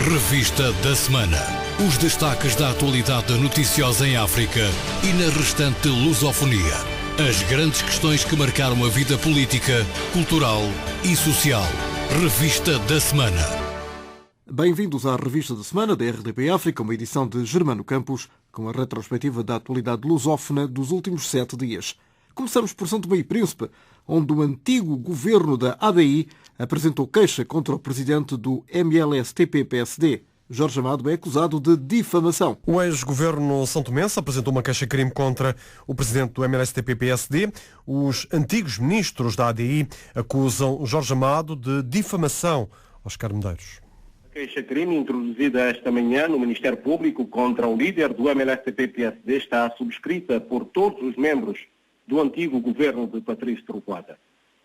Revista da Semana. Os destaques da atualidade noticiosa em África e na restante lusofonia. As grandes questões que marcaram a vida política, cultural e social. Revista da Semana. Bem-vindos à Revista da Semana da RDP África, uma edição de Germano Campos, com a retrospectiva da atualidade lusófona dos últimos 7 dias. Começamos por São Tomé e Príncipe, onde o antigo governo da ADI apresentou queixa contra o presidente do MLSTP-PSD. Jorge Amado é acusado de difamação. O ex-governo são-tomense apresentou uma queixa-crime contra o presidente do MLSTP-PSD. Os antigos ministros da ADI acusam Jorge Amado de difamação. Oscar Medeiros. A queixa-crime introduzida esta manhã no Ministério Público contra o líder do MLSTP-PSD está subscrita por todos os membros do antigo governo de Patrício Trovoada.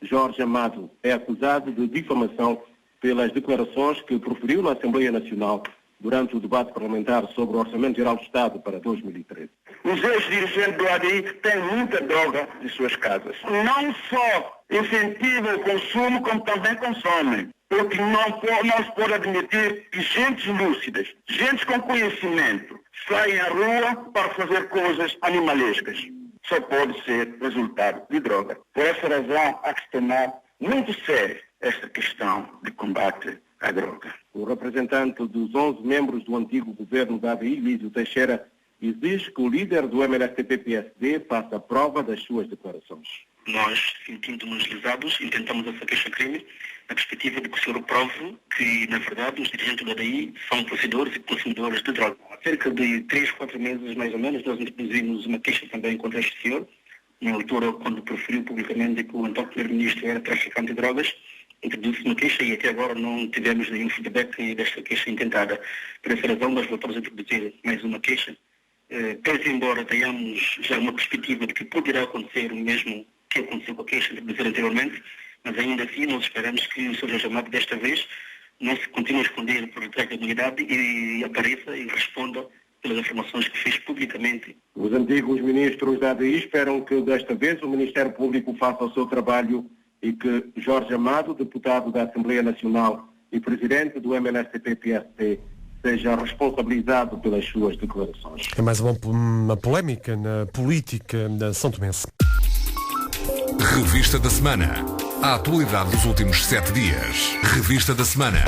Jorge Amado é acusado de difamação pelas declarações que proferiu na Assembleia Nacional durante o debate parlamentar sobre o Orçamento Geral do Estado para 2013. Os ex-dirigentes do ADI têm muita droga em suas casas. Não só incentivam o consumo, como também consomem. Porque não se pode admitir que gentes lúcidas, gentes com conhecimento, saem à rua para fazer coisas animalescas. Só pode ser resultado de droga. Por essa razão, há que se tornar muito sério esta questão de combate à droga. O representante dos 11 membros do antigo governo da ADI, Lísio Teixeira, exige que o líder do MLSTP-PSD faça prova das suas declarações. Nós, sentindo-nos lesados, intentamos essa queixa-crime na perspectiva de que o senhor prove que, na verdade, os dirigentes da ADI são possuidores e consumidores de droga. Há cerca de 3, 4 meses, mais ou menos, nós introduzimos uma queixa também contra este senhor, na altura, quando proferiu publicamente que o então primeiro-ministro era traficante de drogas. Introduz uma queixa e até agora não tivemos nenhum feedback desta queixa intentada. Por essa razão, nós voltamos a introduzir mais uma queixa. Pese embora tenhamos já uma perspectiva de que poderá acontecer o mesmo que aconteceu com a queixa introduzida anteriormente, mas ainda assim nós esperamos que o Sr. Jorge Amado desta vez não se continue a esconder por detrás da unidade e apareça e responda pelas informações que fez publicamente. Os antigos ministros da ADI esperam que desta vez o Ministério Público faça o seu trabalho e que Jorge Amado, deputado da Assembleia Nacional e presidente do MLSTP-PSD, seja responsabilizado pelas suas declarações. É mais uma polémica na política da são-tomense. Revista da Semana. A atualidade dos últimos 7 dias. Revista da Semana.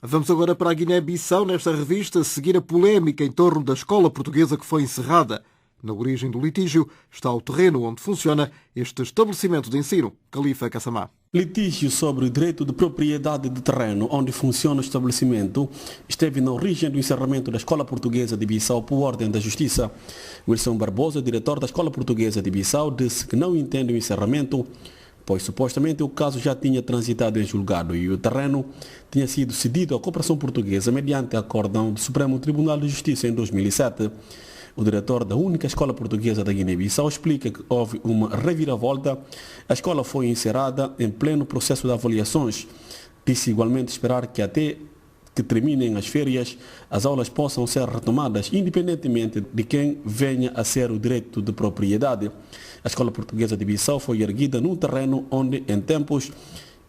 Vamos agora para a Guiné-Bissau, nesta revista, seguir a polémica em torno da escola portuguesa que foi encerrada. Na origem do litígio está o terreno onde funciona este estabelecimento de ensino. Califa Kassamá. Litígio sobre o direito de propriedade de terreno onde funciona o estabelecimento esteve na origem do encerramento da Escola Portuguesa de Bissau por ordem da Justiça. Wilson Barbosa, diretor da Escola Portuguesa de Bissau, disse que não entende o encerramento, pois supostamente o caso já tinha transitado em julgado e o terreno tinha sido cedido à Cooperação Portuguesa mediante acórdão do Supremo Tribunal de Justiça em 2007. O diretor da única escola portuguesa da Guiné-Bissau explica que houve uma reviravolta. A escola foi encerrada em pleno processo de avaliações. Disse igualmente esperar que até que terminem as férias, as aulas possam ser retomadas, independentemente de quem venha a ser o direito de propriedade. A escola portuguesa de Bissau foi erguida num terreno onde, em tempos,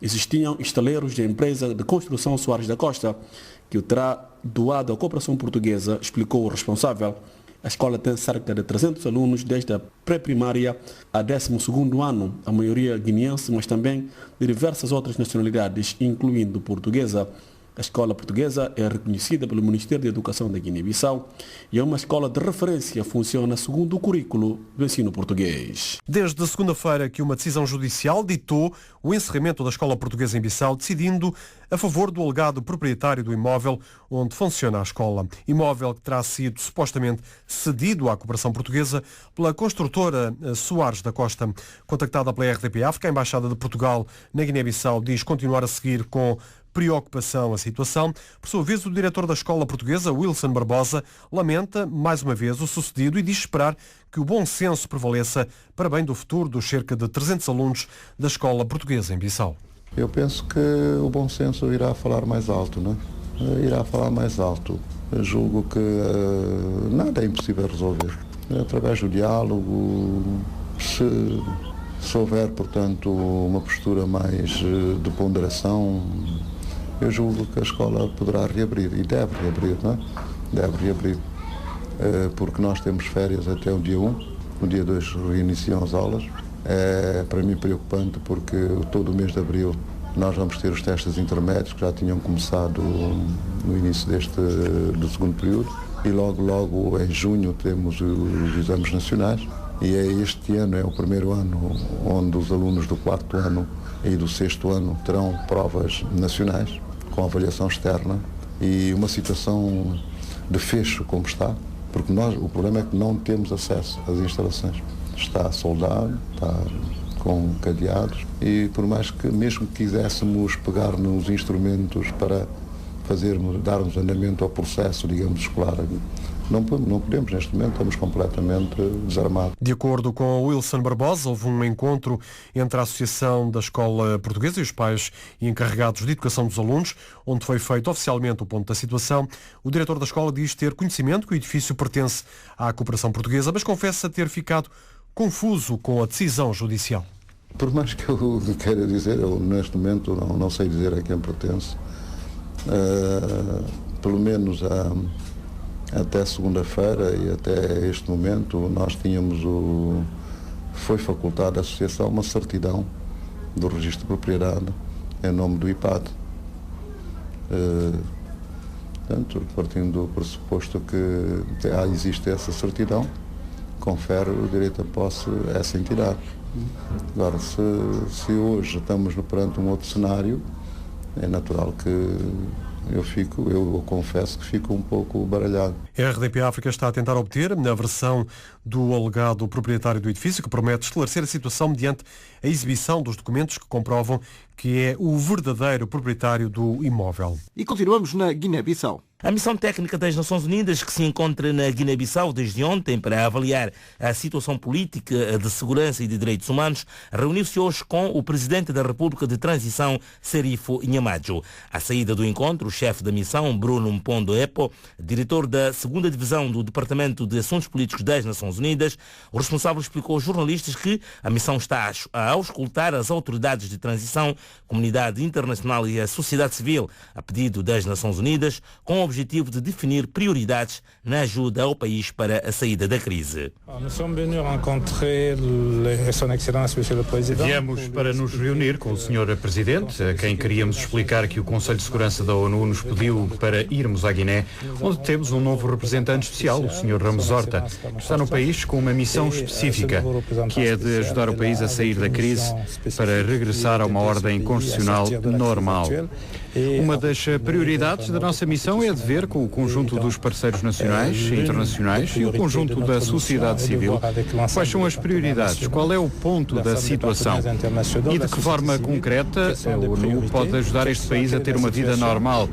existiam estaleiros da empresa de construção Soares da Costa, que o terá doado à Cooperação Portuguesa, explicou o responsável. A escola tem cerca de 300 alunos desde a pré-primária a 12º ano, a maioria guineense, mas também de diversas outras nacionalidades, incluindo portuguesa. A escola portuguesa é reconhecida pelo Ministério da Educação da Guiné-Bissau e é uma escola de referência, funciona segundo o currículo do ensino português. Desde segunda-feira que uma decisão judicial ditou o encerramento da Escola Portuguesa em Bissau, decidindo a favor do alegado proprietário do imóvel onde funciona a escola. Imóvel que terá sido supostamente cedido à Cooperação Portuguesa pela construtora Soares da Costa. Contactada pela RDP África, a Embaixada de Portugal na Guiné-Bissau diz continuar a seguir com preocupação a situação. Por sua vez, o diretor da Escola Portuguesa, Wilson Barbosa, lamenta mais uma vez o sucedido e diz esperar que o bom senso prevaleça para bem do futuro dos cerca de 300 alunos da Escola Portuguesa em Bissau. Eu penso que o bom senso irá falar mais alto, não é? Irá falar mais alto. Eu julgo que nada é impossível resolver. Através do diálogo, se houver, portanto, uma postura mais de ponderação, eu julgo que a escola poderá reabrir, e deve reabrir, não é? Deve reabrir, porque nós temos férias até o dia 1, no dia 2 reiniciam as aulas. É para mim preocupante porque todo o mês de abril nós vamos ter os testes intermédios que já tinham começado no início do segundo período, e logo em junho temos os exames nacionais, e este ano é o primeiro ano onde os alunos do 4º ano e do 6º ano terão provas nacionais com avaliação externa, e uma situação de fecho como está, porque o problema é que não temos acesso às instalações. Está soldado, está com cadeados, e por mais que mesmo que quiséssemos pegar nos instrumentos para darmos andamento ao processo, digamos, escolar, não podemos neste momento, estamos completamente desarmados. De acordo com Wilson Barbosa, houve um encontro entre a Associação da Escola Portuguesa e os pais e encarregados de educação dos alunos, onde foi feito oficialmente o ponto da situação. O diretor da escola diz ter conhecimento que o edifício pertence à cooperação portuguesa, mas confessa ter ficado confuso com a decisão judicial. Por mais que eu queira dizer, eu neste momento não sei dizer a quem pertence. Pelo menos até segunda-feira e até este momento nós foi facultada à associação uma certidão do registro de propriedade em nome do IPAD. Portanto, partindo do pressuposto que existe essa certidão, confere o direito a posse a essa entidade. Agora, se hoje estamos perante um outro cenário, é natural que eu confesso que fico um pouco baralhado. A RDP África está a tentar obter a versão do alegado proprietário do edifício, que promete esclarecer a situação mediante a exibição dos documentos que comprovam que é o verdadeiro proprietário do imóvel. E continuamos na Guiné-Bissau. A missão técnica das Nações Unidas, que se encontra na Guiné-Bissau desde ontem para avaliar a situação política, de segurança e de direitos humanos, reuniu-se hoje com o Presidente da República de Transição, Serifo Inhamadjo. À saída do encontro, o chefe da missão, Bruno Mpondo Epo, diretor da 2ª Divisão do Departamento de Assuntos Políticos das Nações Unidas, o responsável explicou aos jornalistas que a missão está a auscultar as autoridades de transição, comunidade internacional e a sociedade civil, a pedido das Nações Unidas, com o objetivo de definir prioridades na ajuda ao país para a saída da crise. Viemos para nos reunir com o Sr. Presidente, a quem queríamos explicar que o Conselho de Segurança da ONU nos pediu para irmos à Guiné, onde temos um novo representante especial, o Sr. Ramos Horta, que está no país com uma missão específica, que é de ajudar o país a sair da crise para regressar a uma ordem constitucional normal. Uma das prioridades da nossa missão é de ver com o conjunto dos parceiros nacionais e internacionais e o conjunto da sociedade civil quais são as prioridades, qual é o ponto da situação e de que forma concreta a ONU pode ajudar este país a ter uma vida normal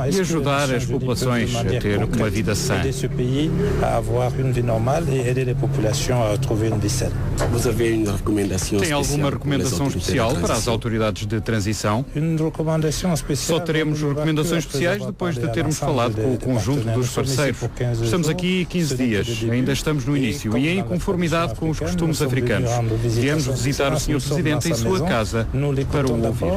e ajudar as populações a ter uma vida sã. Tem alguma recomendação especial para as autoridades de transição? Só teremos recomendações especiais depois de termos falado com o conjunto dos parceiros. Estamos aqui 15 dias, ainda estamos no início e em conformidade com os costumes africanos. Viemos visitar o Sr. Presidente em sua casa para o ouvir.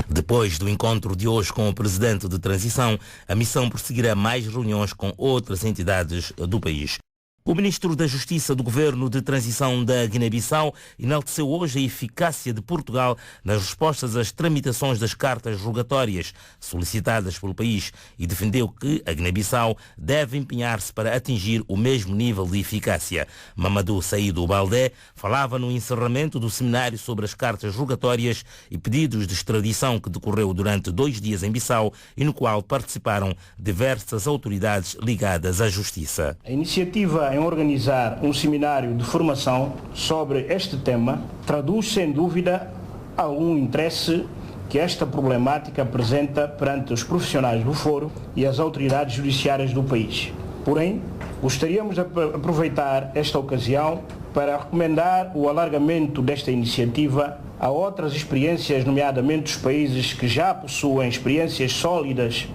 Depois do encontro de hoje com o Presidente de Transição, a missão prosseguirá mais reuniões com outras entidades do país. O Ministro da Justiça do Governo de Transição da Guiné-Bissau enalteceu hoje a eficácia de Portugal nas respostas às tramitações das cartas rogatórias solicitadas pelo país e defendeu que a Guiné-Bissau deve empenhar-se para atingir o mesmo nível de eficácia. Mamadou Saído Baldé falava no encerramento do seminário sobre as cartas rogatórias e pedidos de extradição que decorreu durante 2 dias em Bissau e no qual participaram diversas autoridades ligadas à Justiça. A iniciativa em organizar um seminário de formação sobre este tema traduz sem dúvida algum interesse que esta problemática apresenta perante os profissionais do foro e as autoridades judiciárias do país. Porém, gostaríamos de aproveitar esta ocasião para recomendar o alargamento desta iniciativa a outras experiências, nomeadamente os países que já possuem experiências sólidas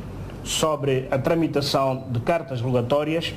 sobre a tramitação de cartas rogatórias,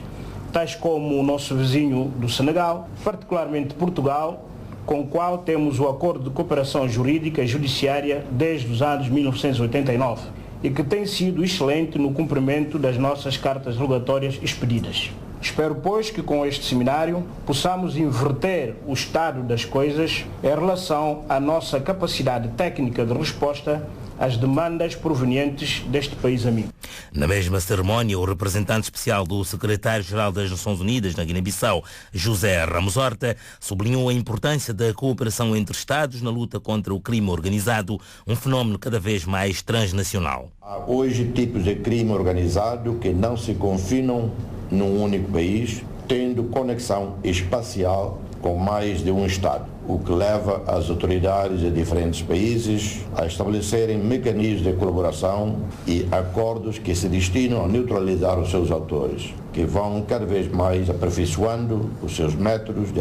tais como o nosso vizinho do Senegal, particularmente Portugal, com o qual temos o acordo de cooperação jurídica e judiciária desde os anos 1989 e que tem sido excelente no cumprimento das nossas cartas rogatórias expedidas. Espero, pois, que com este seminário possamos inverter o estado das coisas em relação à nossa capacidade técnica de resposta às demandas provenientes deste país amigo. Na mesma cerimónia, o representante especial do secretário-geral das Nações Unidas na Guiné-Bissau, José Ramos Horta, sublinhou a importância da cooperação entre Estados na luta contra o crime organizado, um fenómeno cada vez mais transnacional. Há hoje tipos de crime organizado que não se confinam num único país, tendo conexão espacial com mais de um Estado, o que leva as autoridades de diferentes países a estabelecerem mecanismos de colaboração e acordos que se destinam a neutralizar os seus autores, que vão cada vez mais aperfeiçoando os seus métodos de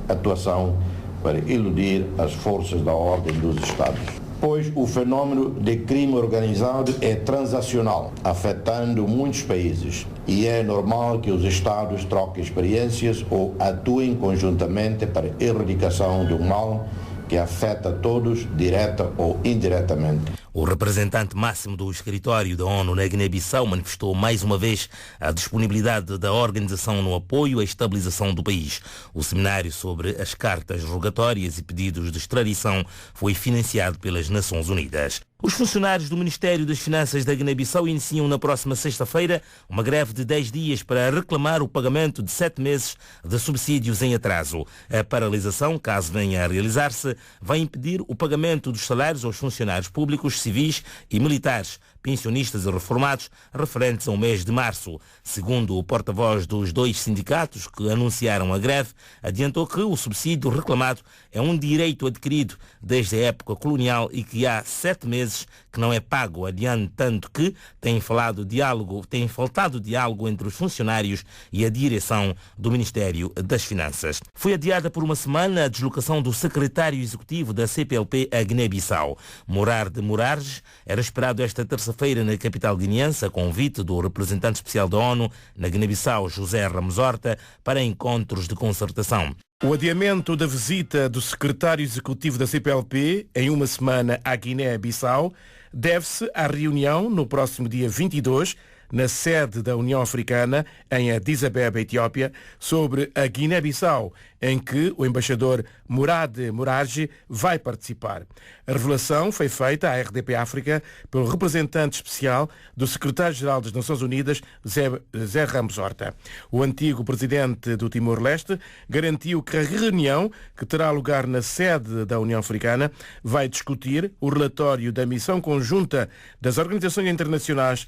atuação para iludir as forças da ordem dos Estados. Pois o fenômeno de crime organizado é transacional, afetando muitos países, e é normal que os Estados troquem experiências ou atuem conjuntamente para a erradicação de um mal que afeta todos, direta ou indiretamente. O representante máximo do escritório da ONU na Guiné-Bissau manifestou mais uma vez a disponibilidade da organização no apoio à estabilização do país. O seminário sobre as cartas rogatórias e pedidos de extradição foi financiado pelas Nações Unidas. Os funcionários do Ministério das Finanças da Guiné-Bissau iniciam na próxima sexta-feira uma greve de 10 dias para reclamar o pagamento de 7 meses de subsídios em atraso. A paralisação, caso venha a realizar-se, vai impedir o pagamento dos salários aos funcionários públicos, civis e militares, pensionistas e reformados, referentes ao mês de março. Segundo o porta-voz dos dois sindicatos que anunciaram a greve, adiantou que o subsídio reclamado é um direito adquirido desde a época colonial e que há 7 meses que não é pago, adiantando que tem faltado diálogo entre os funcionários e a direção do Ministério das Finanças. Foi adiada por uma semana a deslocação do secretário executivo da CPLP a Guiné-Bissau. Morad Morarges era esperado esta terça-feira na capital guineense, a convite do representante especial da ONU na Guiné-Bissau, José Ramos Horta, para encontros de concertação. O adiamento da visita do secretário executivo da CPLP em uma semana à Guiné-Bissau deve-se à reunião no próximo dia 22, na sede da União Africana, em Addis Abeba, Etiópia, sobre a Guiné-Bissau, em que o embaixador Morad Morarges vai participar. A revelação foi feita à RDP África pelo representante especial do secretário-geral das Nações Unidas, Zé Ramos Horta. O antigo presidente do Timor-Leste garantiu que a reunião, que terá lugar na sede da União Africana, vai discutir o relatório da missão conjunta das organizações internacionais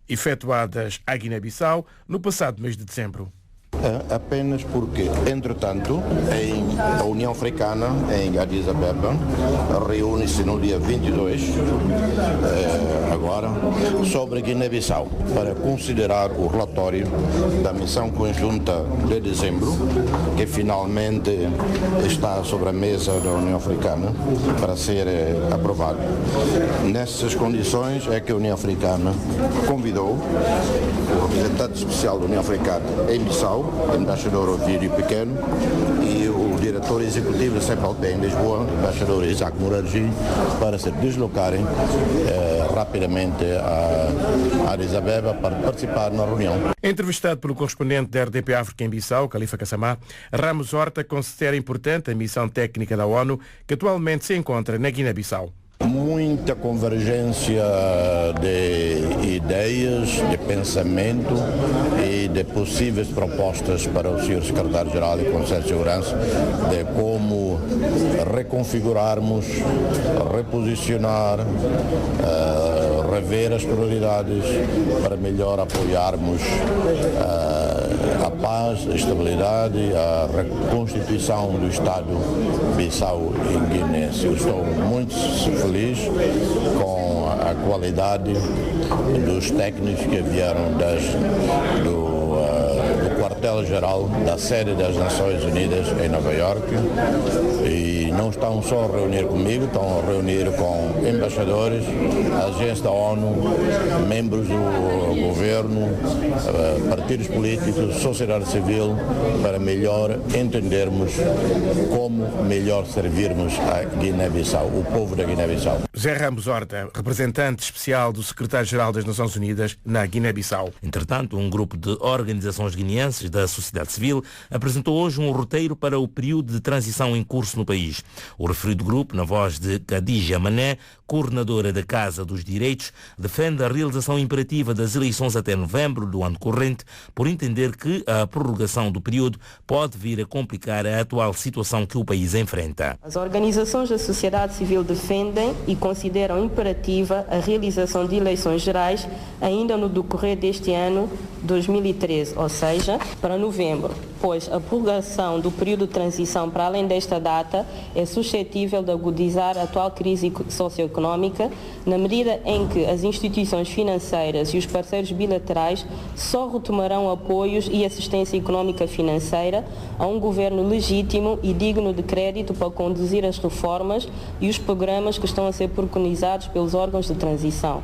efetuadas à Guiné-Bissau no passado mês de dezembro. Apenas porque, entretanto, a União Africana, em Addis Abeba, reúne-se no dia 22, agora, sobre a Guiné-Bissau, para considerar o relatório da missão conjunta de dezembro, que finalmente está sobre a mesa da União Africana para ser aprovado. Nessas condições é que a União Africana convidou o representante especial da União Africana em Bissau, o embaixador Ovídio Pequeno, e o diretor executivo da CPLP em Lisboa, o embaixador Isaac Morarges, para se deslocarem rapidamente a Addis Abeba para participar na reunião. Entrevistado pelo correspondente da RDP África em Bissau, Khalifa Kassamá, Ramos Horta considera importante a missão técnica da ONU, que atualmente se encontra na Guiné-Bissau. Muita convergência de ideias, de pensamento e de possíveis propostas para o Sr. Secretário-Geral e Conselho de Segurança de como reconfigurarmos, reposicionar, rever as prioridades para melhor apoiarmos a paz, a estabilidade, a reconstituição do Estado Bissau-Guinense. Eu estou muito feliz com a qualidade dos técnicos que vieram do quartel-geral da sede das Nações Unidas em Nova Iorque, e não estão só a reunir comigo, estão a reunir com embaixadores, agências da ONU, membros do governo, partidos políticos, sociedade civil, para melhor entendermos como melhor servirmos a Guiné-Bissau, o povo da Guiné-Bissau. José Ramos Horta, representante especial do secretário-geral das Nações Unidas na Guiné-Bissau. Entretanto, um grupo de organizações guineenses da sociedade civil apresentou hoje um roteiro para o período de transição em curso no país. O referido grupo, na voz de Khadija Mané, coordenadora da Casa dos Direitos, defende a realização imperativa das eleições até novembro do ano corrente, por entender que a prorrogação do período pode vir a complicar a atual situação que o país enfrenta. As organizações da sociedade civil defendem e consideram imperativa a realização de eleições gerais ainda no decorrer deste ano 2013, ou seja, para novembro, pois a prorrogação do período de transição para além desta data é suscetível de agudizar a atual crise socioeconómica, na medida em que as instituições financeiras e os parceiros bilaterais só retomarão apoios e assistência económica financeira a um governo legítimo e digno de crédito para conduzir as reformas e os programas que estão a ser preconizados pelos órgãos de transição.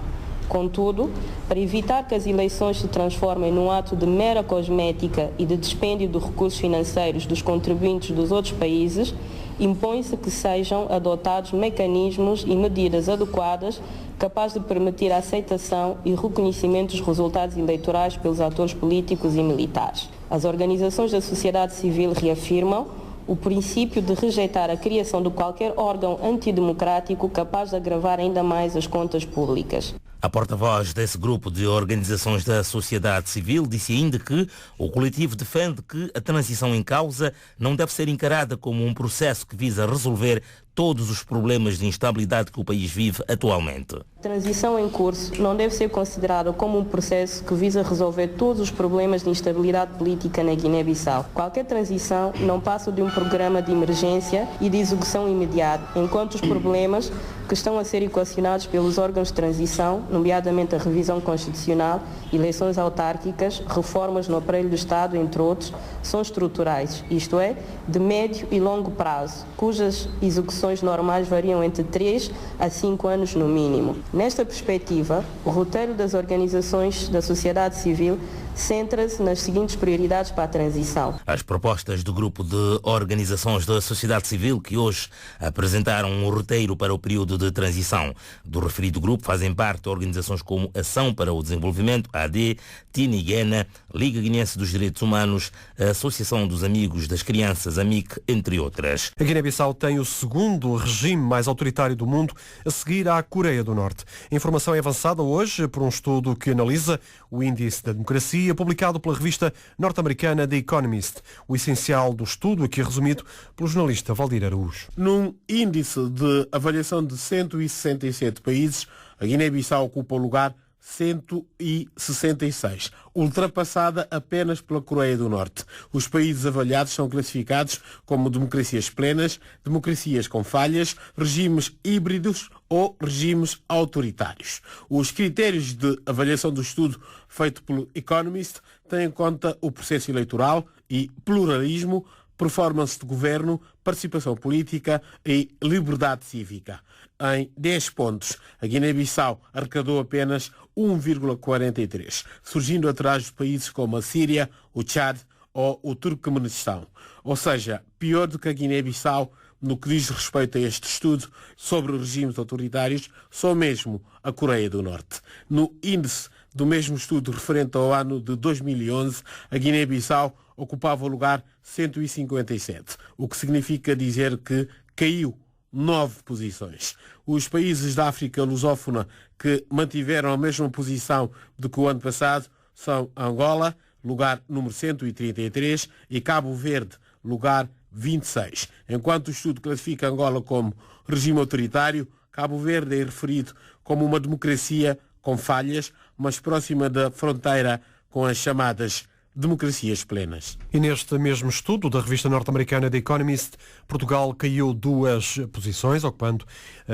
Contudo, para evitar que as eleições se transformem num ato de mera cosmética e de dispêndio de recursos financeiros dos contribuintes dos outros países, impõe-se que sejam adotados mecanismos e medidas adequadas capazes de permitir a aceitação e reconhecimento dos resultados eleitorais pelos atores políticos e militares. As organizações da sociedade civil reafirmam o princípio de rejeitar a criação de qualquer órgão antidemocrático capaz de agravar ainda mais as contas públicas. A porta-voz desse grupo de organizações da sociedade civil disse ainda que o coletivo defende que a transição em causa não deve ser encarada como um processo que visa resolver todos os problemas de instabilidade que o país vive atualmente. A transição em curso não deve ser considerada como um processo que visa resolver todos os problemas de instabilidade política na Guiné-Bissau. Qualquer transição não passa de um programa de emergência e de execução imediata, enquanto os problemas que estão a ser equacionados pelos órgãos de transição, nomeadamente a revisão constitucional, eleições autárquicas, reformas no aparelho do Estado, entre outros, são estruturais, isto é, de médio e longo prazo, cujas execuções normais variam entre 3 a 5 anos no mínimo. Nesta perspectiva, o roteiro das organizações da sociedade civil centra-se nas seguintes prioridades para a transição. As propostas do grupo de organizações da sociedade civil que hoje apresentaram um roteiro para o período de transição. Do referido grupo fazem parte organizações como Ação para o Desenvolvimento, AD, Tiniguena, Liga Guinense dos Direitos Humanos, a Associação dos Amigos das Crianças, AMIC, entre outras. A Guiné-Bissau tem o segundo regime mais autoritário do mundo, a seguir à Coreia do Norte. A informação é avançada hoje por um estudo que analisa o Índice da Democracia, publicado pela revista norte-americana The Economist. O essencial do estudo, aqui resumido pelo jornalista Valdir Araújo. Num índice de avaliação de 167 países, a Guiné-Bissau ocupa o lugar 166, ultrapassada apenas pela Coreia do Norte. Os países avaliados são classificados como democracias plenas, democracias com falhas, regimes híbridos ou regimes autoritários. Os critérios de avaliação do estudo feito pelo Economist têm em conta o processo eleitoral e pluralismo, performance de governo, participação política e liberdade cívica. Em 10 pontos, a Guiné-Bissau arrecadou apenas 1,43, surgindo atrás de países como a Síria, o Tchad ou o Turcomenistão. Ou seja, pior do que a Guiné-Bissau no que diz respeito a este estudo sobre regimes autoritários, só mesmo a Coreia do Norte. No índice do mesmo estudo referente ao ano de 2011, a Guiné-Bissau ocupava o lugar 157, o que significa dizer que caiu 9 posições. Os países da África lusófona que mantiveram a mesma posição do que o ano passado são Angola, lugar número 133, e Cabo Verde, lugar 26. Enquanto o estudo classifica Angola como regime autoritário, Cabo Verde é referido como uma democracia com falhas, mas próxima da fronteira com as chamadas democracias plenas. E neste mesmo estudo da revista norte-americana The Economist, Portugal caiu 2 posições, ocupando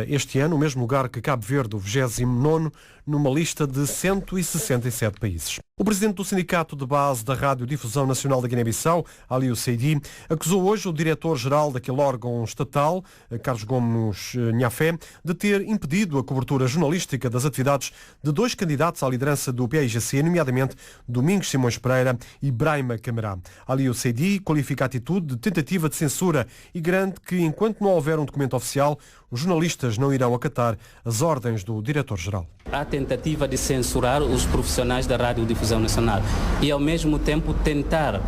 este ano o mesmo lugar que Cabo Verde, o 29º, numa lista de 167 países. O presidente do Sindicato de Base da Radiodifusão Nacional da Guiné-Bissau, Aliou Seydi, acusou hoje o diretor-geral daquele órgão estatal, Carlos Gomes Nhafé, de ter impedido a cobertura jornalística das atividades de dois candidatos à liderança do PAIGC, nomeadamente Domingos Simões Pereira e Braima Camará. Aliou Seydi qualifica a atitude de tentativa de censura e garante que, enquanto não houver um documento oficial, os jornalistas não irão acatar as ordens do diretor-geral. Há tentativa de censurar os profissionais da Radiodifusão Nacional e, ao mesmo tempo, tentar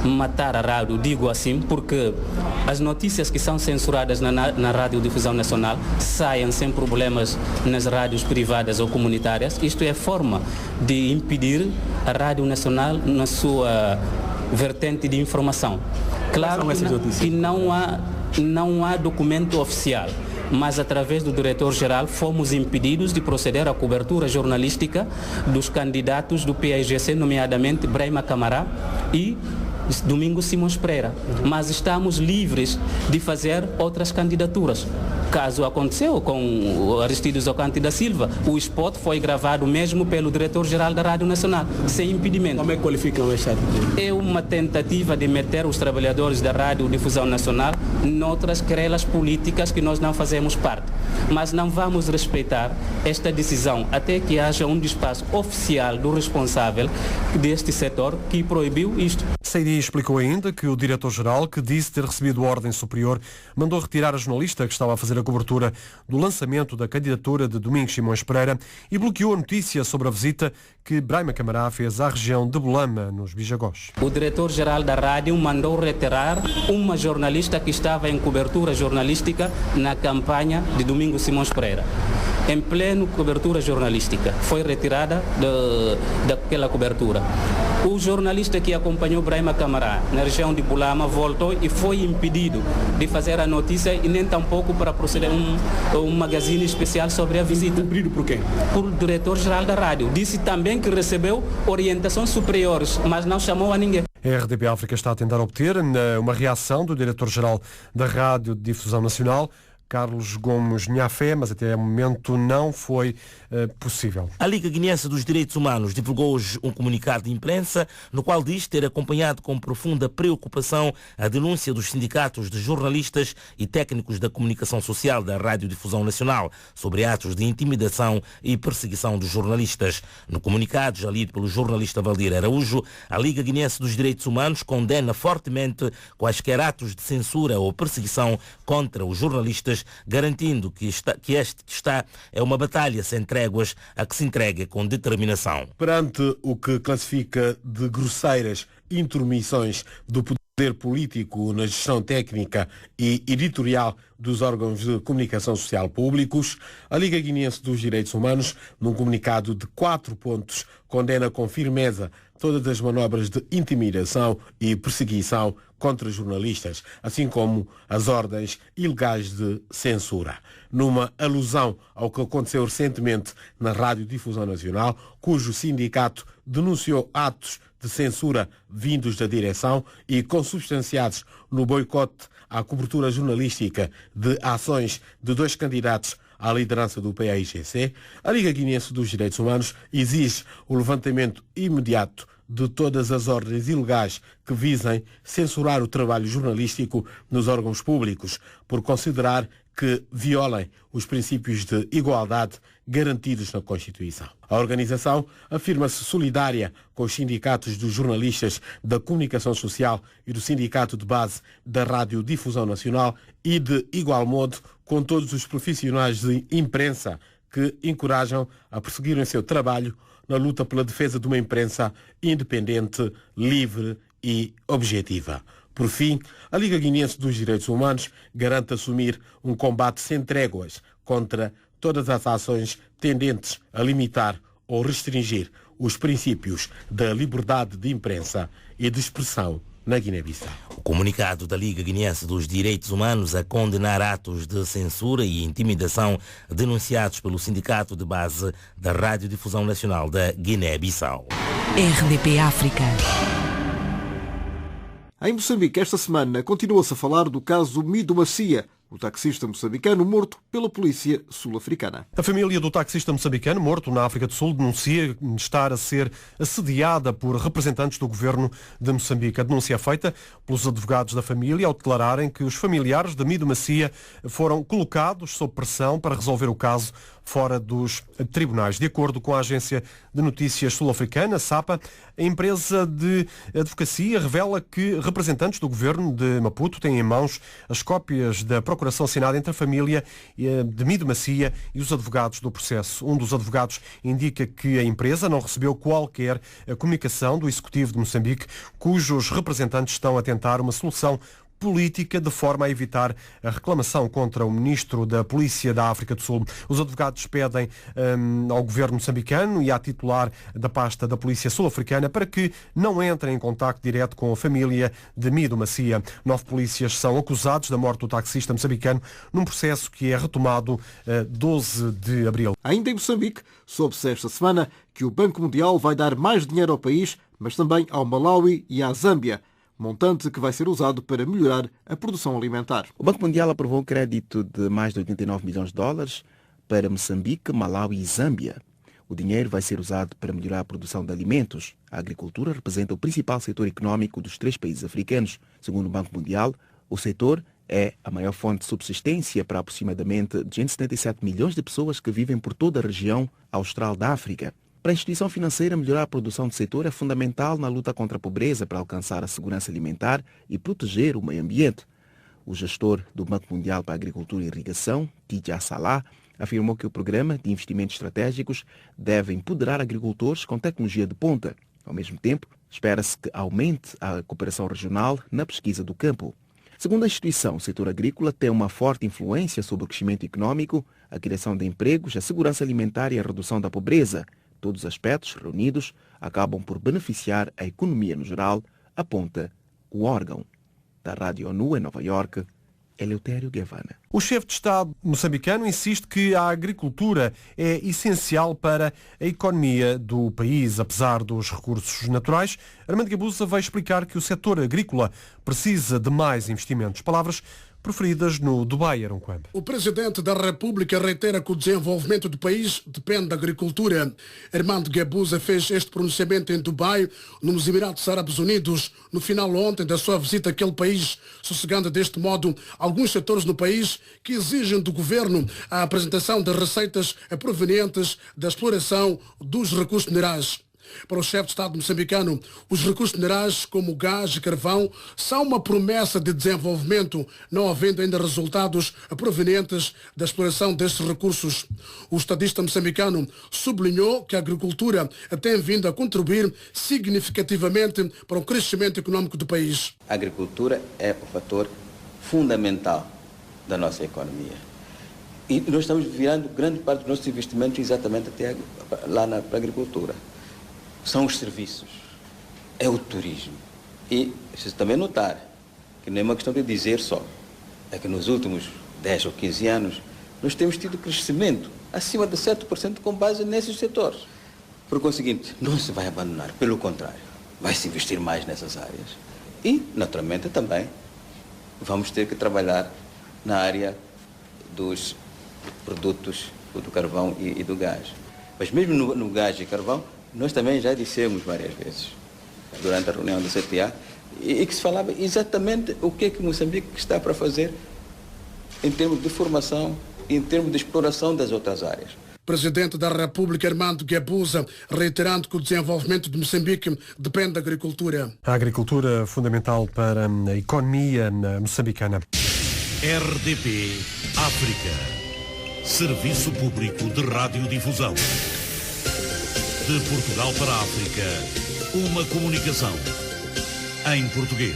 matar a rádio, digo assim, porque as notícias que são censuradas na Radiodifusão Nacional saem sem problemas nas rádios privadas ou comunitárias. Isto é forma de impedir a Rádio Nacional na sua vertente de informação. Claro que não há documento oficial, mas através do diretor-geral fomos impedidos de proceder à cobertura jornalística dos candidatos do PAIGC, nomeadamente Braima Camará e Domingos Simões Pereira. Mas estamos livres de fazer outras candidaturas. Caso aconteceu com o Aristides Ocante da Silva, o spot foi gravado mesmo pelo diretor-geral da Rádio Nacional, sem impedimento. Como é que qualificam esta atitude? É uma tentativa de meter os trabalhadores da Radiodifusão Nacional noutras querelas políticas que nós não fazemos parte. Mas não vamos respeitar esta decisão até que haja um despacho oficial do responsável deste setor que proibiu isto. Seydi explicou ainda que o diretor-geral, que disse ter recebido ordem superior, mandou retirar a jornalista que estava a fazer a cobertura do lançamento da candidatura de Domingos Simões Pereira e bloqueou a notícia sobre a visita que Braima Camará fez à região de Belama, nos Bijagós. O diretor-geral da rádio mandou retirar uma jornalista que estava em cobertura jornalística na campanha de Domingos Simões Pereira. Em pleno cobertura jornalística, foi retirada daquela cobertura. O jornalista que acompanhou Braima Camará na região de Bulama voltou e foi impedido de fazer a notícia e nem tampouco para proceder um magazine especial sobre a visita. Impedido por quem? Por diretor-geral da rádio. Disse também que recebeu orientações superiores, mas não chamou a ninguém. A RDP África está a tentar obter uma reação do diretor-geral da Radiodifusão Nacional, Carlos Gomes Nhafé, mas até o momento não foi possível. A Liga Guineense dos Direitos Humanos divulgou hoje um comunicado de imprensa no qual diz ter acompanhado com profunda preocupação a denúncia dos sindicatos de jornalistas e técnicos da comunicação social da Radiodifusão Nacional sobre atos de intimidação e perseguição dos jornalistas. No comunicado, já lido pelo jornalista Valdir Araújo, a Liga Guineense dos Direitos Humanos condena fortemente quaisquer atos de censura ou perseguição contra os jornalistas, garantindo que esta é uma batalha sem tréguas a que se entrega com determinação. Perante o que classifica de grosseiras intromissões do poder político na gestão técnica e editorial dos órgãos de comunicação social públicos, a Liga Guineense dos Direitos Humanos, num comunicado de 4 pontos, condena com firmeza todas as manobras de intimidação e perseguição contra jornalistas, assim como as ordens ilegais de censura. Numa alusão ao que aconteceu recentemente na Radiodifusão Nacional, cujo sindicato denunciou atos de censura vindos da direção e consubstanciados no boicote à cobertura jornalística de ações de 2 candidatos à liderança do PAIGC, a Liga Guineense dos Direitos Humanos exige o levantamento imediato de todas as ordens ilegais que visem censurar o trabalho jornalístico nos órgãos públicos, por considerar que violem os princípios de igualdade garantidos na Constituição. A organização afirma-se solidária com os sindicatos dos jornalistas da comunicação social e do Sindicato de Base da Radiodifusão Nacional e, de igual modo, com todos os profissionais de imprensa que encorajam a prosseguirem o seu trabalho na luta pela defesa de uma imprensa independente, livre e objetiva. Por fim, a Liga Guineense dos Direitos Humanos garante assumir um combate sem tréguas contra todas as ações tendentes a limitar ou restringir os princípios da liberdade de imprensa e de expressão na Guiné-Bissau. O comunicado da Liga Guineense dos Direitos Humanos a condenar atos de censura e intimidação denunciados pelo Sindicato de Base da Radiodifusão Nacional da Guiné-Bissau. RDP África. Em Moçambique, esta semana, continua-se a falar do caso Mido Macia, o taxista moçambicano morto pela polícia sul-africana. A família do taxista moçambicano morto na África do Sul denuncia estar a ser assediada por representantes do governo de Moçambique. A denúncia é feita pelos advogados da família ao declararem que os familiares de Mido Macia foram colocados sob pressão para resolver o caso fora dos tribunais. De acordo com a agência de notícias sul-africana, SAPA, a empresa de advocacia revela que representantes do governo de Maputo têm em mãos as cópias da procuração assinada entre a família de Mido Macia e os advogados do processo. Um dos advogados indica que a empresa não recebeu qualquer comunicação do Executivo de Moçambique, cujos representantes estão a tentar uma solução política de forma a evitar a reclamação contra o ministro da Polícia da África do Sul. Os advogados pedem ao governo moçambicano e à titular da pasta da Polícia sul-africana para que não entrem em contacto direto com a família de Mido Macia. 9 polícias são acusados da morte do taxista moçambicano num processo que é retomado 12 de abril. Ainda em Moçambique, soube-se esta semana que o Banco Mundial vai dar mais dinheiro ao país, mas também ao Malawi e à Zâmbia, montante que vai ser usado para melhorar a produção alimentar. O Banco Mundial aprovou um crédito de mais de 89 milhões de dólares para Moçambique, Malawi e Zâmbia. O dinheiro vai ser usado para melhorar a produção de alimentos. A agricultura representa o principal setor econômico dos 3 países africanos. Segundo o Banco Mundial, o setor é a maior fonte de subsistência para aproximadamente 277 milhões de pessoas que vivem por toda a região austral da África. Para a instituição financeira, melhorar a produção do setor é fundamental na luta contra a pobreza para alcançar a segurança alimentar e proteger o meio ambiente. O gestor do Banco Mundial para a Agricultura e Irrigação, Tidja Salah, afirmou que o programa de investimentos estratégicos deve empoderar agricultores com tecnologia de ponta. Ao mesmo tempo, espera-se que aumente a cooperação regional na pesquisa do campo. Segundo a instituição, o setor agrícola tem uma forte influência sobre o crescimento econômico, a criação de empregos, a segurança alimentar e a redução da pobreza. Todos os aspectos reunidos acabam por beneficiar a economia no geral, aponta o órgão. Da Rádio ONU em Nova Iorque, Eleutério Guevara. O chefe de Estado moçambicano insiste que a agricultura é essencial para a economia do país. Apesar dos recursos naturais, Armando Guebuza vai explicar que o setor agrícola precisa de mais investimentos. Palavras preferidas no Dubai Aronquab. O Presidente da República reitera que o desenvolvimento do país depende da agricultura. Armando Guebuza fez este pronunciamento em Dubai, nos Emirados Árabes Unidos, no final ontem da sua visita àquele país, sossegando deste modo alguns setores no país que exigem do governo a apresentação de receitas provenientes da exploração dos recursos minerais. Para o chefe de Estado moçambicano, os recursos minerais como o gás e carvão são uma promessa de desenvolvimento, não havendo ainda resultados provenientes da exploração destes recursos. O estadista moçambicano sublinhou que a agricultura tem vindo a contribuir significativamente para o crescimento econômico do país. A agricultura é o fator fundamental da nossa economia. E nós estamos virando grande parte dos nossos investimentos exatamente até lá para a agricultura. São os serviços, é o turismo. E preciso também notar que não é uma questão de dizer só, é que nos últimos 10 ou 15 anos nós temos tido crescimento acima de 7% com base nesses setores. Por conseguinte, não se vai abandonar, pelo contrário, vai se investir mais nessas áreas. E, naturalmente, também vamos ter que trabalhar na área dos produtos do carvão e do gás. Mas mesmo no gás e carvão, nós também já dissemos várias vezes, durante a reunião do CTA, e que se falava exatamente o que Moçambique está para fazer em termos de formação, em termos de exploração das outras áreas. Presidente da República, Armando Guebuza, reiterando que o desenvolvimento de Moçambique depende da agricultura. A agricultura fundamental para a economia moçambicana. RDP África. Serviço Público de Radiodifusão. De Portugal para a África, uma comunicação em português.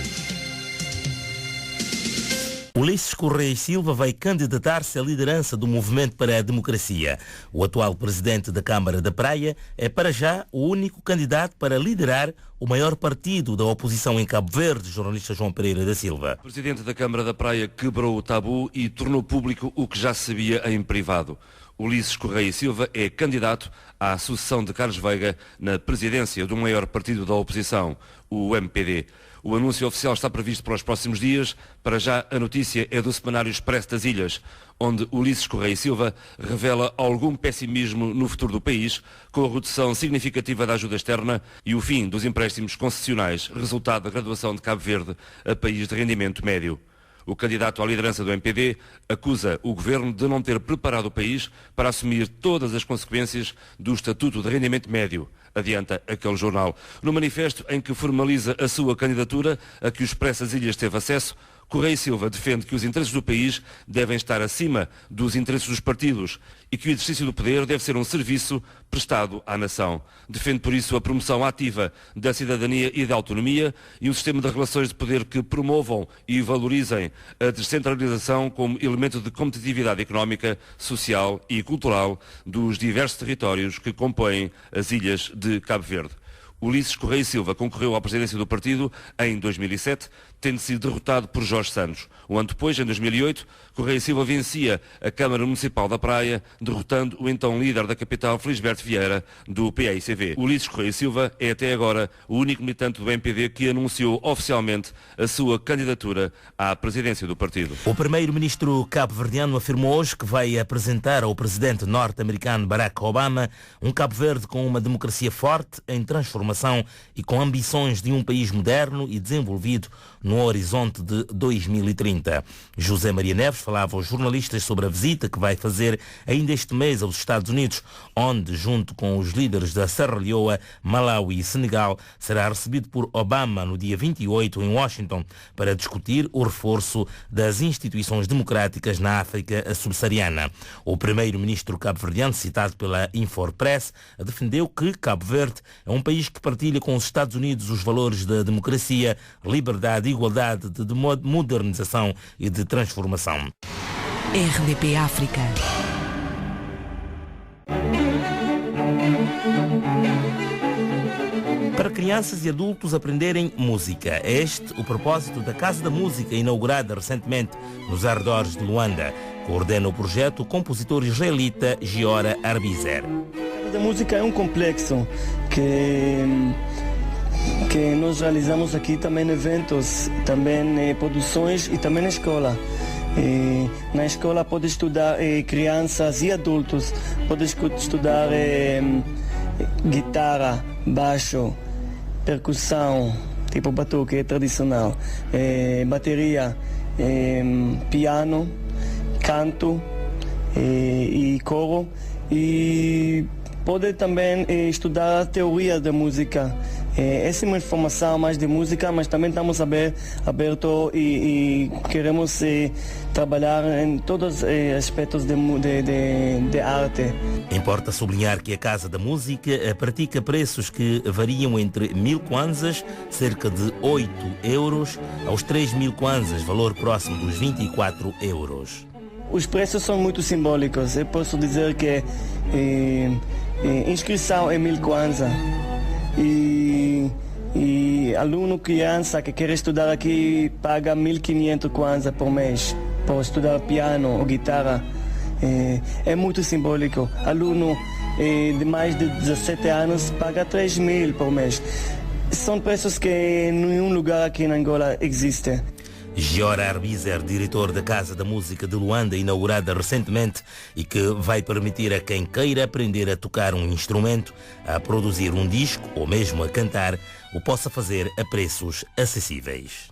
Ulisses Correia e Silva vai candidatar-se à liderança do Movimento para a Democracia. O atual presidente da Câmara da Praia é, para já, o único candidato para liderar o maior partido da oposição em Cabo Verde, jornalista João Pereira da Silva. O presidente da Câmara da Praia quebrou o tabu e tornou público o que já se sabia em privado. Ulisses Correia e Silva é candidato à sucessão de Carlos Veiga na presidência do maior partido da oposição, o MPD. O anúncio oficial está previsto para os próximos dias. Para já, a notícia é do semanário Expresso das Ilhas, onde Ulisses Correia e Silva revela algum pessimismo no futuro do país, com a redução significativa da ajuda externa e o fim dos empréstimos concessionais, resultado da graduação de Cabo Verde a país de rendimento médio. O candidato à liderança do MPD acusa o governo de não ter preparado o país para assumir todas as consequências do Estatuto de Rendimento Médio, adianta aquele jornal. No manifesto em que formaliza a sua candidatura, a que o Expresso das Ilhas teve acesso, Correia e Silva defende que os interesses do país devem estar acima dos interesses dos partidos e que o exercício do poder deve ser um serviço prestado à nação. Defende, por isso, a promoção ativa da cidadania e da autonomia e um sistema de relações de poder que promovam e valorizem a descentralização como elemento de competitividade económica, social e cultural dos diversos territórios que compõem as ilhas de Cabo Verde. Ulisses Correia e Silva concorreu à presidência do partido em 2007, tendo sido derrotado por Jorge Santos. Um ano depois, em 2008, Correia e Silva vencia a Câmara Municipal da Praia, derrotando o então líder da capital, Felisberto Vieira, do PAICV. Ulisses Correia e Silva é até agora o único militante do MPD que anunciou oficialmente a sua candidatura à presidência do partido. O primeiro-ministro cabo-verdiano afirmou hoje que vai apresentar ao presidente norte-americano Barack Obama um Cabo Verde com uma democracia forte, em transformação e com ambições de um país moderno e desenvolvido no horizonte de 2030. José Maria Neves falava aos jornalistas sobre a visita que vai fazer ainda este mês aos Estados Unidos, onde, junto com os líderes da Serra Leoa, Malawi e Senegal, será recebido por Obama no dia 28 em Washington para discutir o reforço das instituições democráticas na África subsaariana. O primeiro-ministro cabo-verdiano, citado pela Infopress, defendeu que Cabo Verde é um país que partilha com os Estados Unidos os valores da democracia, liberdade, igualdade, de modernização e de transformação. RDP África. Para crianças e adultos aprenderem música. É este o propósito da Casa da Música, inaugurada recentemente nos arredores de Luanda. Coordena o projeto o compositor israelita Giora Arbizer. A Casa da Música é um complexo que nós realizamos aqui também eventos, também produções e também na escola. Na escola pode estudar crianças e adultos, pode estudar guitarra, baixo, percussão, tipo batuque tradicional, bateria, piano, canto e coro, e pode também estudar a teoria da música. Essa é uma informação mais de música, mas também estamos abertos e queremos trabalhar em todos os aspectos de arte. Importa sublinhar que a Casa da Música pratica preços que variam entre 1.000 kwanzas, cerca de 8 euros, aos 3.000 kwanzas, valor próximo dos 24 euros. Os preços são muito simbólicos. Eu posso dizer que inscrição é 1.000 kwanza. E aluno, criança que quer estudar aqui paga 1.500 kwanza por mês para estudar piano ou guitarra. É muito simbólico. Aluno de mais de 17 anos paga 3.000 por mês. São preços que em nenhum lugar aqui em Angola existem. Giora Arbizer, diretor da Casa da Música de Luanda, inaugurada recentemente e que vai permitir a quem queira aprender a tocar um instrumento, a produzir um disco ou mesmo a cantar, o possa fazer a preços acessíveis.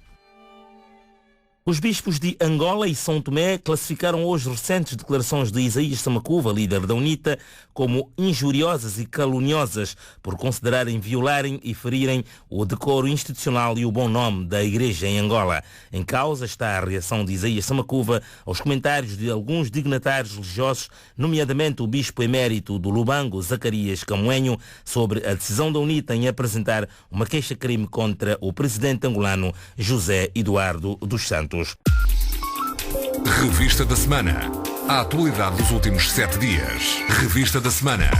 Os bispos de Angola e São Tomé classificaram hoje recentes declarações de Isaías Samacuva, líder da UNITA, como injuriosas e caluniosas por considerarem violarem e ferirem o decoro institucional e o bom nome da Igreja em Angola. Em causa está a reação de Isaías Samacuva aos comentários de alguns dignatários religiosos, nomeadamente o bispo emérito do Lubango, Zacarias Camoenho, sobre a decisão da UNITA em apresentar uma queixa-crime contra o presidente angolano José Eduardo dos Santos. Revista da Semana. A atualidade dos últimos 7 dias. Revista da Semana.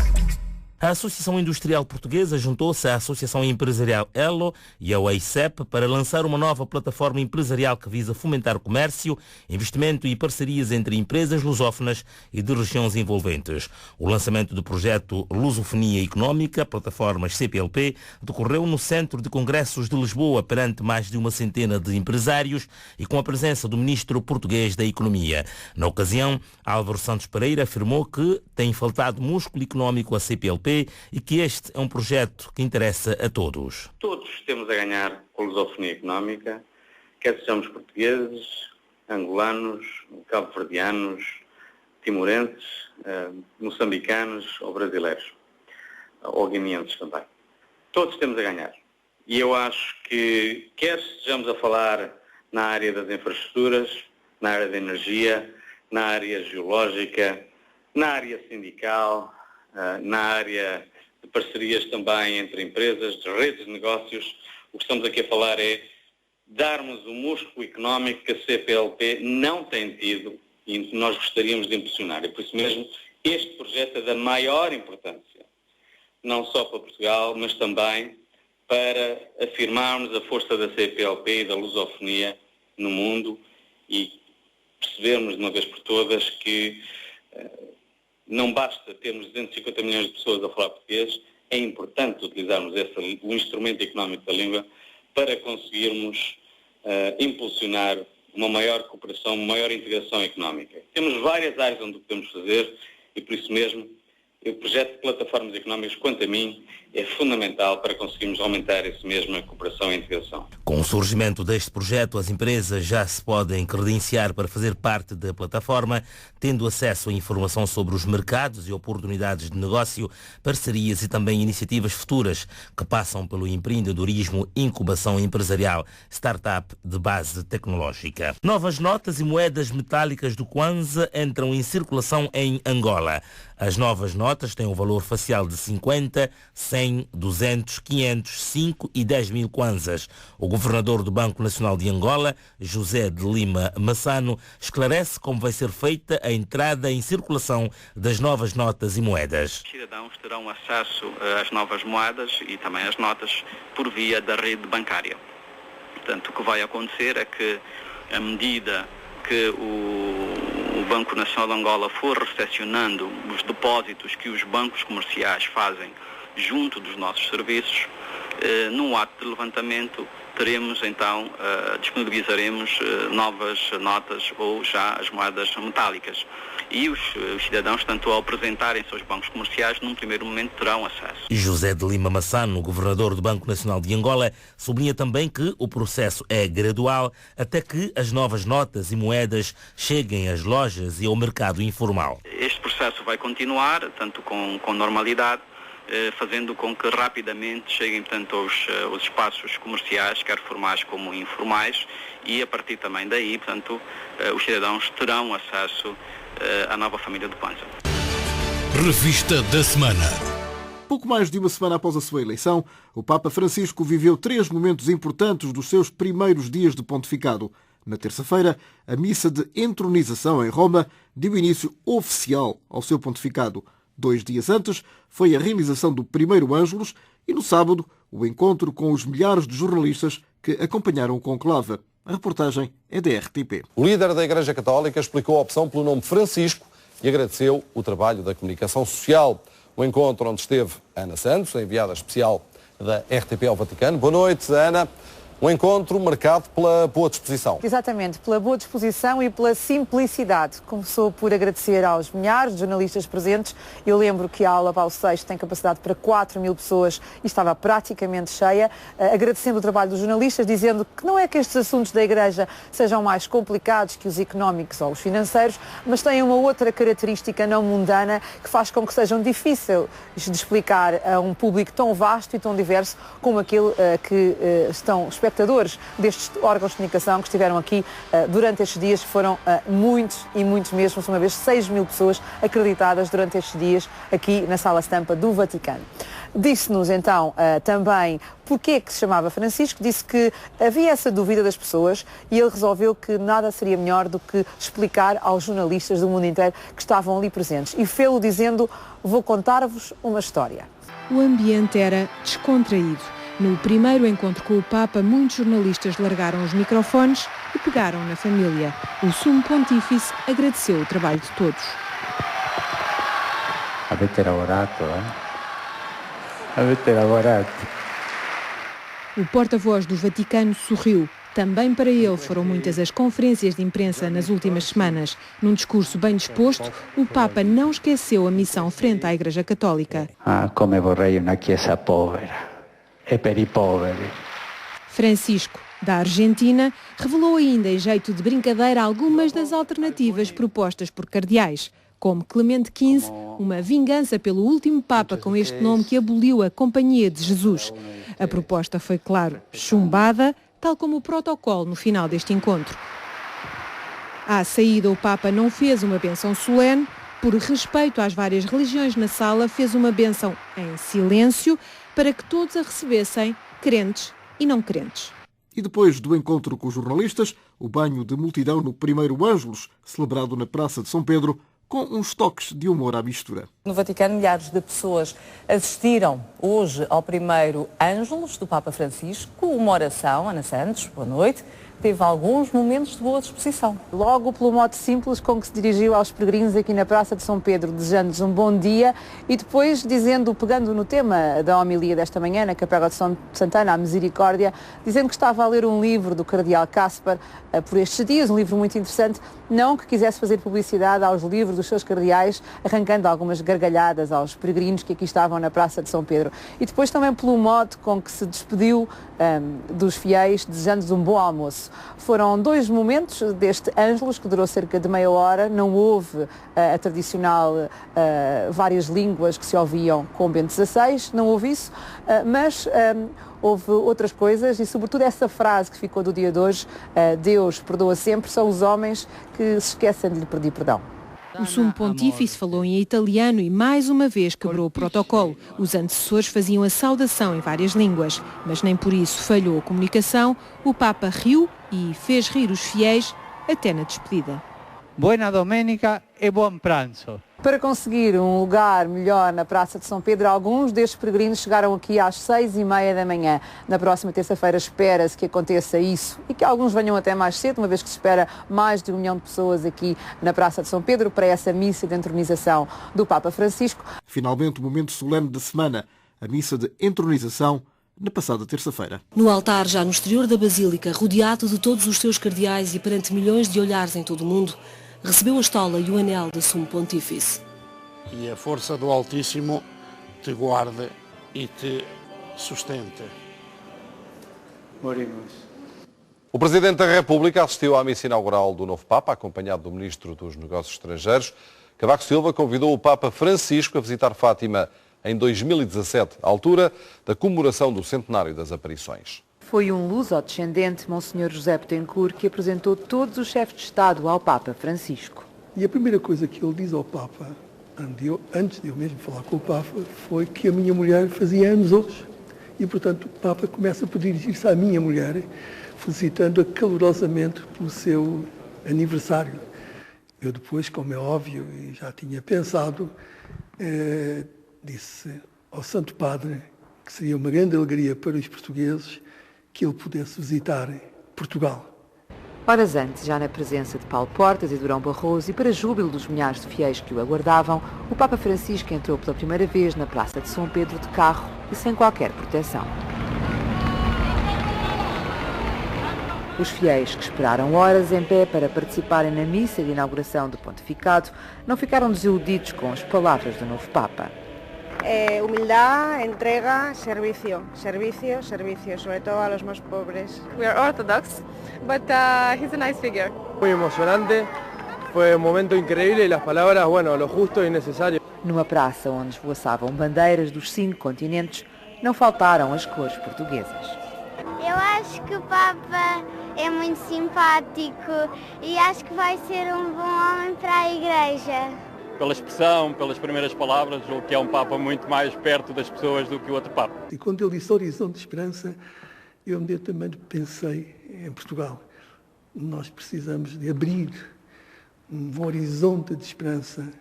A Associação Industrial Portuguesa juntou-se à Associação Empresarial Elo e ao AICEP para lançar uma nova plataforma empresarial que visa fomentar o comércio, investimento e parcerias entre empresas lusófonas e de regiões envolventes. O lançamento do projeto Lusofonia Económica, plataformas CPLP, decorreu no Centro de Congressos de Lisboa perante mais de uma centena de empresários e com a presença do Ministro Português da Economia. Na ocasião, Álvaro Santos Pereira afirmou que tem faltado músculo económico à CPLP e que este é um projeto que interessa a todos. Todos temos a ganhar com a lusofonia económica, quer sejamos portugueses, angolanos, cabo-verdianos, timorenses, moçambicanos ou brasileiros, ou guineenses também. Todos temos a ganhar. E eu acho que, quer estejamos a falar na área das infraestruturas, na área da energia, na área geológica, na área sindical, na área de parcerias também entre empresas, de redes de negócios, o que estamos aqui a falar é darmos o músculo económico que a CPLP não tem tido e nós gostaríamos de impulsionar. E por isso mesmo este projeto é da maior importância, não só para Portugal, mas também para afirmarmos a força da CPLP e da lusofonia no mundo e percebermos de uma vez por todas que não basta termos 250 milhões de pessoas a falar português, é importante utilizarmos o instrumento económico da língua para conseguirmos impulsionar uma maior cooperação, uma maior integração económica. Temos várias áreas onde o podemos fazer e por isso mesmo o projeto de plataformas económicas, quanto a mim, é fundamental para conseguirmos aumentar essa mesma cooperação e integração. Com o surgimento deste projeto, as empresas já se podem credenciar para fazer parte da plataforma, tendo acesso a informação sobre os mercados e oportunidades de negócio, parcerias e também iniciativas futuras que passam pelo empreendedorismo, incubação empresarial, startup de base tecnológica. Novas notas e moedas metálicas do Kwanza entram em circulação em Angola. As novas notas têm um valor facial de 50, 100, 200, 500, 5 e 10 mil kwanzas. O governador do Banco Nacional de Angola, José de Lima Massano, esclarece como vai ser feita a entrada em circulação das novas notas e moedas. Os cidadãos terão acesso às novas moedas e também às notas por via da rede bancária. Portanto, o que vai acontecer é que, à medida que o Banco Nacional de Angola for recepcionando os depósitos que os bancos comerciais fazem junto dos nossos serviços, no ato de levantamento teremos então, disponibilizaremos novas notas ou já as moedas metálicas. E os cidadãos, tanto ao apresentarem seus bancos comerciais, num primeiro momento terão acesso. José de Lima Massano, governador do Banco Nacional de Angola, sublinha também que o processo é gradual até que as novas notas e moedas cheguem às lojas e ao mercado informal. Este processo vai continuar, tanto com normalidade, fazendo com que rapidamente cheguem, portanto, aos espaços comerciais, quer formais como informais, e a partir também daí, portanto, os cidadãos terão acesso à nova família do Kwanza. Revista da Semana. Pouco mais de uma semana após a sua eleição, o Papa Francisco viveu 3 momentos importantes dos seus primeiros dias de pontificado. Na terça-feira, a missa de entronização em Roma deu início oficial ao seu pontificado. 2 dias antes foi a realização do primeiro Ângelus e no sábado o encontro com os milhares de jornalistas que acompanharam o conclave. A reportagem é da RTP. O líder da Igreja Católica explicou a opção pelo nome Francisco e agradeceu o trabalho da comunicação social. O encontro onde esteve Ana Santos, a enviada especial da RTP ao Vaticano. Boa noite, Ana. Um encontro marcado pela boa disposição. Exatamente, pela boa disposição e pela simplicidade. Começou por agradecer aos milhares de jornalistas presentes. Eu lembro que a aula Paulo VI tem capacidade para 4.000 pessoas e estava praticamente cheia. Agradecendo o trabalho dos jornalistas, dizendo que não é que estes assuntos da Igreja sejam mais complicados que os económicos ou os financeiros, mas têm uma outra característica não mundana que faz com que sejam difíceis de explicar a um público tão vasto e tão diverso como aquele que estão espectadores destes órgãos de comunicação que estiveram aqui durante estes dias. Foram muitos e muitos mesmo, uma vez 6.000 pessoas acreditadas durante estes dias aqui na Sala Stampa do Vaticano. Disse-nos então também porque é que se chamava Francisco, disse que havia essa dúvida das pessoas e ele resolveu que nada seria melhor do que explicar aos jornalistas do mundo inteiro que estavam ali presentes. E fê-lo dizendo: vou contar-vos uma história. O ambiente era descontraído. No primeiro encontro com o Papa, muitos jornalistas largaram os microfones e pegaram na família. O Sumo Pontífice agradeceu o trabalho de todos. Avete lavorato, Avete lavorato. O porta-voz do Vaticano sorriu. Também para ele foram muitas as conferências de imprensa nas últimas semanas. Num discurso bem disposto, o Papa não esqueceu a missão frente à Igreja Católica. Come vorrei una chiesa povera. E per i poveri. Francisco, da Argentina, revelou ainda em jeito de brincadeira algumas das alternativas propostas por cardeais, como Clemente XV, uma vingança pelo último Papa com este nome que aboliu a Companhia de Jesus. A proposta foi, claro, chumbada, tal como o protocolo no final deste encontro. À saída, o Papa não fez uma bênção solene. Por respeito às várias religiões na sala, fez uma bênção em silêncio para que todos a recebessem, crentes e não crentes. E depois do encontro com os jornalistas, o banho de multidão no primeiro Ângelus, celebrado na Praça de São Pedro, com uns toques de humor à mistura. No Vaticano, milhares de pessoas assistiram hoje ao primeiro Ângelus do Papa Francisco, uma oração. Ana Santos, boa noite. Teve alguns momentos de boa disposição. Logo pelo modo simples com que se dirigiu aos peregrinos aqui na Praça de São Pedro, desejando-lhes um bom dia e depois pegando no tema da homilia desta manhã na Capela de Santana, a Misericórdia, dizendo que estava a ler um livro do Cardeal Caspar por estes dias, um livro muito interessante, não que quisesse fazer publicidade aos livros dos seus cardeais, arrancando algumas gargalhadas aos peregrinos que aqui estavam na Praça de São Pedro. E depois também pelo modo com que se despediu dos fiéis, desejando-lhes um bom almoço. Foram 2 momentos deste Ângelus, que durou cerca de meia hora. Não houve a tradicional várias línguas que se ouviam com Bento XVI, não houve isso, mas houve outras coisas e, sobretudo, essa frase que ficou do dia de hoje: Deus perdoa sempre, são os homens que se esquecem de lhe pedir perdão. O Sumo Pontífice falou em italiano e mais uma vez quebrou o protocolo. Os antecessores faziam a saudação em várias línguas, mas nem por isso falhou a comunicação. O Papa riu e fez rir os fiéis até na despedida. Buona domenica e buon pranzo. Para conseguir um lugar melhor na Praça de São Pedro, alguns destes peregrinos chegaram aqui às 6h30 da manhã. Na próxima terça-feira espera-se que aconteça isso e que alguns venham até mais cedo, uma vez que se espera mais de 1 milhão de pessoas aqui na Praça de São Pedro para essa missa de entronização do Papa Francisco. Finalmente, o momento solene da semana, a missa de entronização na passada terça-feira. No altar, já no exterior da Basílica, rodeado de todos os seus cardeais e perante milhões de olhares em todo o mundo, recebeu a estola e o anel do Sumo Pontífice. E a força do Altíssimo te guarde e te sustente. Morimos. O Presidente da República assistiu à missa inaugural do novo Papa, acompanhado do Ministro dos Negócios Estrangeiros. Cavaco Silva convidou o Papa Francisco a visitar Fátima em 2017, à altura da comemoração do centenário das aparições. Foi um luso-descendente, Monsenhor José Betancourt, que apresentou todos os chefes de Estado ao Papa Francisco. E a primeira coisa que ele diz ao Papa, antes de eu mesmo falar com o Papa, foi que a minha mulher fazia anos hoje. E, portanto, o Papa começa por dirigir-se à minha mulher, felicitando-a calorosamente pelo seu aniversário. Eu depois, como é óbvio, e já tinha pensado, disse ao Santo Padre que seria uma grande alegria para os portugueses que ele pudesse visitar Portugal. Horas antes, já na presença de Paulo Portas e Durão Barroso e para júbilo dos milhares de fiéis que o aguardavam, o Papa Francisco entrou pela primeira vez na Praça de São Pedro de carro e sem qualquer proteção. Os fiéis que esperaram horas em pé para participarem na missa de inauguração do pontificado não ficaram desiludidos com as palavras do novo Papa. Humildad, entrega, servicio, sobre todo a los más pobres. We are Orthodox, but he's a nice figure. Muy emocionante, fue un momento increíble y las palabras, bueno, lo justo y necesario. Numa praça onde esvoaçavam bandeiras dos 5 continentes, não faltaram as cores portuguesas. Eu acho que o Papa é muito simpático e acho que vai ser um bom homem para a Igreja. pela expressão, pelas primeiras palavras, julgo que é um Papa muito mais perto das pessoas do que o outro Papa. E quando ele disse horizonte de esperança, eu imediatamente pensei em Portugal. Nós precisamos de abrir um horizonte de esperança,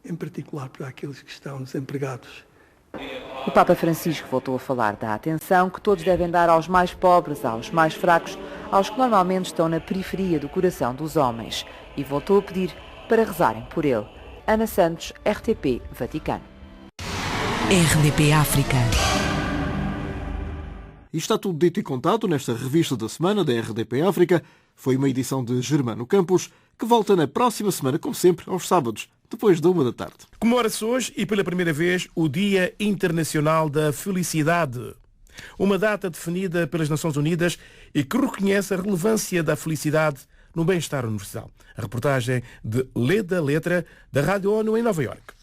em particular para aqueles que estão desempregados. O Papa Francisco voltou a falar da atenção que todos devem dar aos mais pobres, aos mais fracos, aos que normalmente estão na periferia do coração dos homens. E voltou a pedir para rezarem por ele. Ana Santos, RTP, Vaticano. RDP África. E está tudo dito e contado nesta revista da semana da RDP África. Foi uma edição de Germano Campos, que volta na próxima semana, como sempre, aos sábados, depois da 1 da tarde. Comemora-se hoje e pela primeira vez o Dia Internacional da Felicidade. Uma data definida pelas Nações Unidas e que reconhece a relevância da felicidade no bem-estar universal. A reportagem de Leda Letra, da Rádio ONU em Nova Iorque.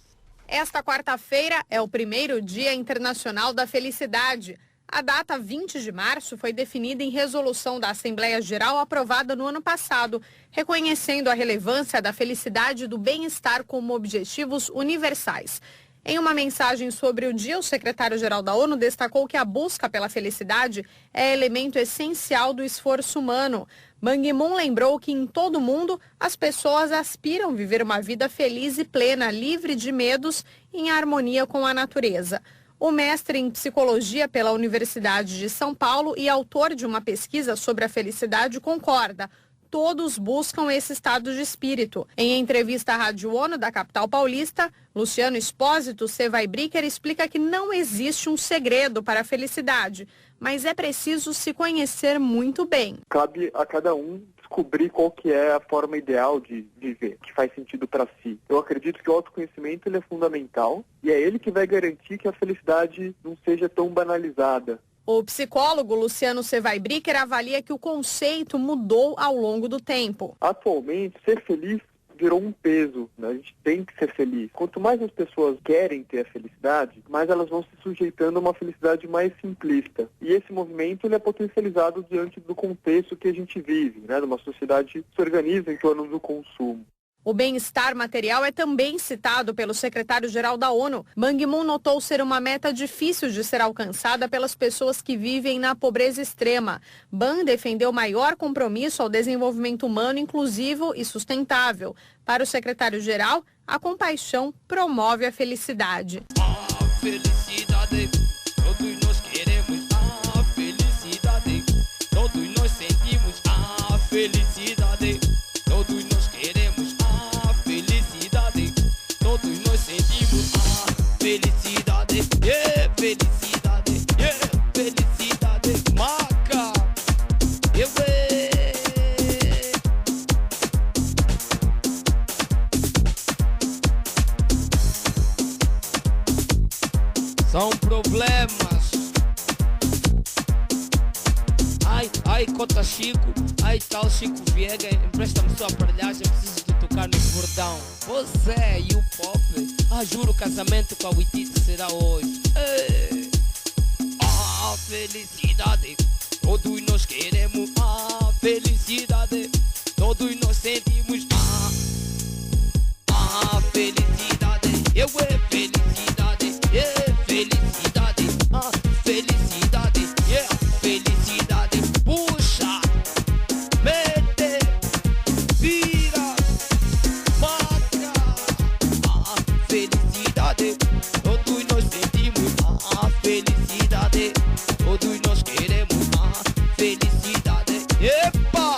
Esta quarta-feira é o primeiro Dia Internacional da Felicidade. A data 20 de março foi definida em resolução da Assembleia Geral aprovada no ano passado, reconhecendo a relevância da felicidade e do bem-estar como objetivos universais. Em uma mensagem sobre o dia, o secretário-geral da ONU destacou que a busca pela felicidade é elemento essencial do esforço humano. Ban Ki-moon lembrou que em todo o mundo as pessoas aspiram a viver uma vida feliz e plena, livre de medos e em harmonia com a natureza. O mestre em psicologia pela Universidade de São Paulo e autor de uma pesquisa sobre a felicidade concorda. Todos buscam esse estado de espírito. Em entrevista à Rádio ONU da capital paulista, Luciano Espósito Sevaibricker explica que não existe um segredo para a felicidade, mas é preciso se conhecer muito bem. Cabe a cada um descobrir qual que é a forma ideal de viver, que faz sentido para si. Eu acredito que o autoconhecimento ele é fundamental e é ele que vai garantir que a felicidade não seja tão banalizada. O psicólogo Luciano Sevaibricker avalia que o conceito mudou ao longo do tempo. Atualmente, ser feliz virou um peso, né? A gente tem que ser feliz. Quanto mais as pessoas querem ter a felicidade, mais elas vão se sujeitando a uma felicidade mais simplista. E esse movimento ele é potencializado diante do contexto que a gente vive, né? Numa sociedade que se organiza em torno do consumo. O bem-estar material é também citado pelo secretário-geral da ONU. Ban Ki-moon notou ser uma meta difícil de ser alcançada pelas pessoas que vivem na pobreza extrema. Ban defendeu maior compromisso ao desenvolvimento humano inclusivo e sustentável. Para o secretário-geral, a compaixão promove a felicidade. A felicidade, todos nós queremos a felicidade. Todos nós sentimos a felicidade. Todos nós queremos a felicidade. Todos nós sentimos a felicidade. Yeah, felicidade. Yeah, felicidade. Maca. São problemas. Ai, cota Chico. Ai, tal Chico Viega. Empresta-me sua aparelhagem. Preciso de tocar no bordão. Pois é, e o pop? Juro, o casamento com a Wititi será hoje. Ei. A felicidade. Todos nós queremos a felicidade. Todos nós sentimos a felicidade. Eu é felicidade. É felicidade. A felicidade. É felicidade. Puxa, mete, vira, marca. A felicidade. Todos nós sentimos a felicidade. Todos nós queremos a felicidade. Epa!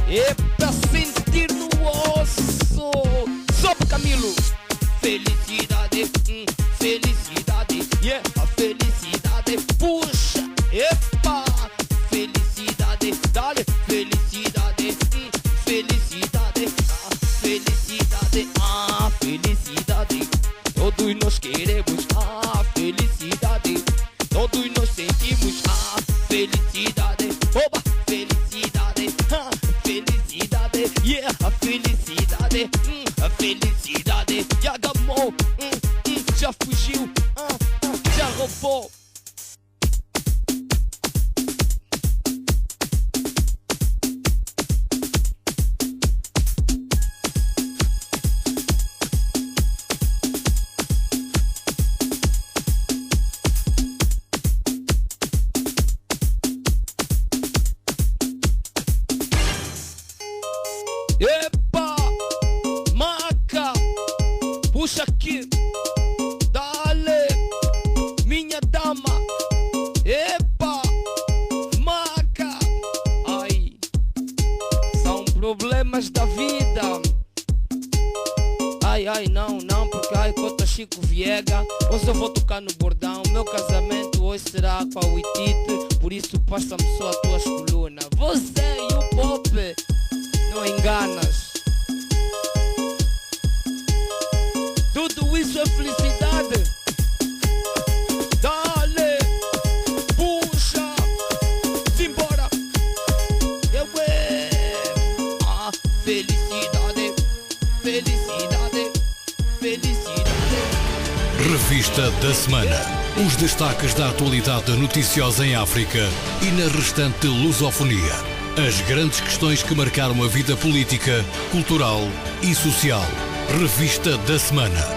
Epa, sentir no osso. Sobe, Camilo. Felicidade, felicidade. Yeah, a felicidade. Puxa, epa. Felicidade, dale. Felicidade, felicidade. Felicidade, a felicidade. Todos nós queremos a felicidade. Todos nós sentimos a felicidade. Oba, felicidade. Felicidade, yeah, a felicidade, a felicidade, já gamou, já fugiu, problemas da vida. Ai, ai, não, porque ai, cota Chico Viega. Hoje eu vou tocar no bordão. Meu casamento hoje será com a Uitite. Por isso passa-me só as tuas colunas. Você e o pop, não enganas. Tudo isso é felicidade. Dale, puxa, simbora. Felicidade, felicidade, felicidade. Revista da Semana. Os destaques da atualidade noticiosa em África e na restante lusofonia. As grandes questões que marcaram a vida política, cultural e social. Revista da Semana.